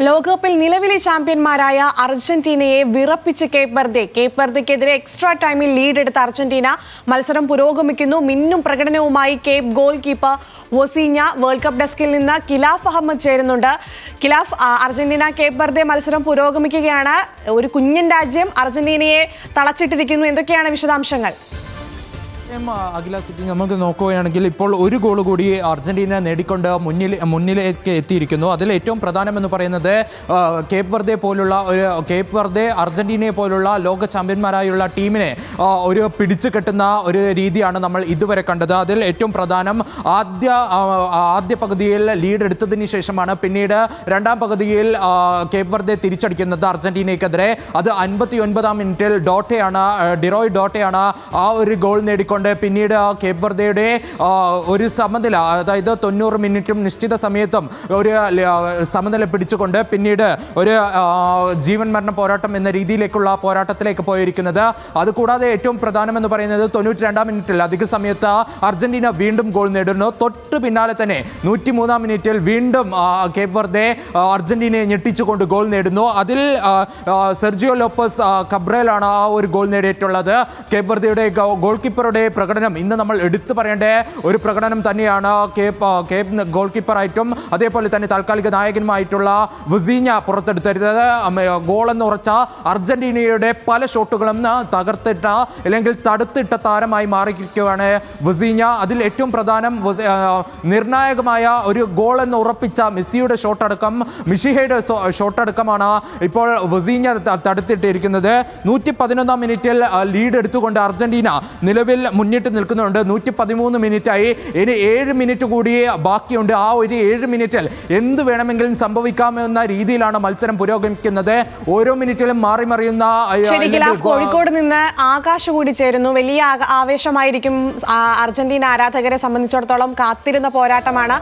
ലോകകപ്പിൽ നിലവിലെ ചാമ്പ്യന്മാരായ അർജന്റീനയെ വിറപ്പിച്ച് കേപ്പ് വെർദെക്കെതിരെ എക്സ്ട്രാ ടൈമിൽ ലീഡ് എടുത്ത അർജന്റീന മത്സരം പുരോഗമിക്കുന്നു. മിന്നും പ്രകടനവുമായി Cape goalkeeper Vozinha. World cup ഡെസ്കിൽ നിന്ന് കിലാഫ് അഹമ്മദ് ചേരുന്നുണ്ട്. കിലാഫ്, അർജന്റീന കേപ്പ് വെർദെ മത്സരം പുരോഗമിക്കുകയാണ്. ഒരു കുഞ്ഞൻ രാജ്യം അർജന്റീനയെ തളച്ചിട്ടിരിക്കുന്നു. എന്തൊക്കെയാണ് വിശദാംശങ്ങൾ? നമുക്ക് നോക്കുകയാണെങ്കിൽ ഇപ്പോൾ ഒരു ഗോൾ കൂടി അർജന്റീന നേടിക്കൊണ്ട് മുന്നിലേക്ക് എത്തിയിരിക്കുന്നു. അതിൽ ഏറ്റവും പ്രധാനമെന്ന് പറയുന്നത് കേപ്പ് വെർദെ അർജന്റീനയെ പോലുള്ള ലോക ചാമ്പ്യന്മാരായുള്ള ടീമിനെ ഒരു പിടിച്ചു കെട്ടുന്ന ഒരു രീതിയാണ് നമ്മൾ ഇതുവരെ കണ്ടത്. അതിൽ ഏറ്റവും പ്രധാനം ആദ്യ പകുതിയിൽ ലീഡ് എടുത്തതിന് ശേഷമാണ് പിന്നീട് രണ്ടാം പകുതിയിൽ കേപ്പ് വെർദെ തിരിച്ചടിക്കുന്നത് അർജന്റീനയ്ക്കെതിരെ. അത് 59-ാം മിനിറ്റിൽ ഡിറോയ് ഡോട്ടയാണ് ആ ഒരു ഗോൾ നേടിക്കൊണ്ട് പിന്നീട് കേപ്പ് വെർദെയുടെ ഒരു സമനില, അതായത് 90 മിനിറ്റും നിശ്ചിത സമയത്തും ഒരു സമനില പിടിച്ചുകൊണ്ട് പിന്നീട് ഒരു ജീവൻ മരണ പോരാട്ടം എന്ന രീതിയിലേക്കുള്ള പോരാട്ടത്തിലേക്ക് പോയിരിക്കുന്നത്. അതുകൂടാതെ ഏറ്റവും പ്രധാനമെന്ന് പറയുന്നത് 92-ാം മിനിറ്റിൽ അധിക സമയത്ത് അർജന്റീന വീണ്ടും ഗോൾ നേടുന്നു. തൊട്ട് പിന്നാലെ തന്നെ 103-ാം മിനിറ്റിൽ വീണ്ടും കേപ്പ് വെർദെ അർജന്റീനയെ ഞെട്ടിച്ചുകൊണ്ട് ഗോൾ നേടുന്നു. അതിൽ സെർജിയോ ലോപ്പസ് കബ്രേലാണ് ആ ഒരു ഗോൾ നേടിയിട്ടുള്ളത്. കേപ്പ് വെർദെയുടെ ഗോൾ കീപ്പറുടെ പ്രകടനം ഇന്ന് നമ്മൾ എടുത്തു പറയേണ്ട ഒരു പ്രകടനം തന്നെയാണ്. കേപ്പ് ഗോൾ കീപ്പറായിട്ടും അതേപോലെ തന്നെ താൽക്കാലിക നായകനുമായിട്ടുള്ള വൊസീഞ്ഞ പുറത്തെടുത്തരുത്. ഗോളെന്ന് ഉറച്ച അർജന്റീനയുടെ പല ഷോട്ടുകളും തകർത്തിട്ട അല്ലെങ്കിൽ തടുത്തിട്ട താരമായി മാറിയിരിക്കുകയാണ് വൊസീഞ്ഞ. അതിൽ ഏറ്റവും പ്രധാനം നിർണായകമായ ഒരു ഗോൾ എന്ന് ഉറപ്പിച്ച മെസ്സിയുടെ ഷോട്ടടക്കം, മിഷിഹയുടെ ഷോട്ടടക്കമാണ് ഇപ്പോൾ വൊസീഞ്ഞ തടുത്തിട്ടിരിക്കുന്നത്. 111-ാം മിനിറ്റിൽ ലീഡ് എടുത്തുകൊണ്ട് അർജന്റീന നിലവിൽ മുന്നിട്ട് നിൽക്കുന്നുണ്ട്. 113 മിനിറ്റായി. ഇനി 7 മിനിറ്റ് കൂടി ബാക്കിയുണ്ട്. ആ ഒരു 7 മിനിറ്റിൽ എന്ത് വേണമെങ്കിലും സംഭവിക്കാമെന്ന രീതിയിലാണ് മത്സരം പുരോഗമിക്കുന്നത്. ഓരോ മിനിറ്റിലും മാറി മറിയുന്ന. കോഴിക്കോട് നിന്ന് ആകാശ് കൂടി ചേരുന്നു. വലിയ ആവേശമായിരിക്കും അർജന്റീന ആരാധകരെ സംബന്ധിച്ചിടത്തോളം. കാത്തിരുന്ന പോരാട്ടമാണ്.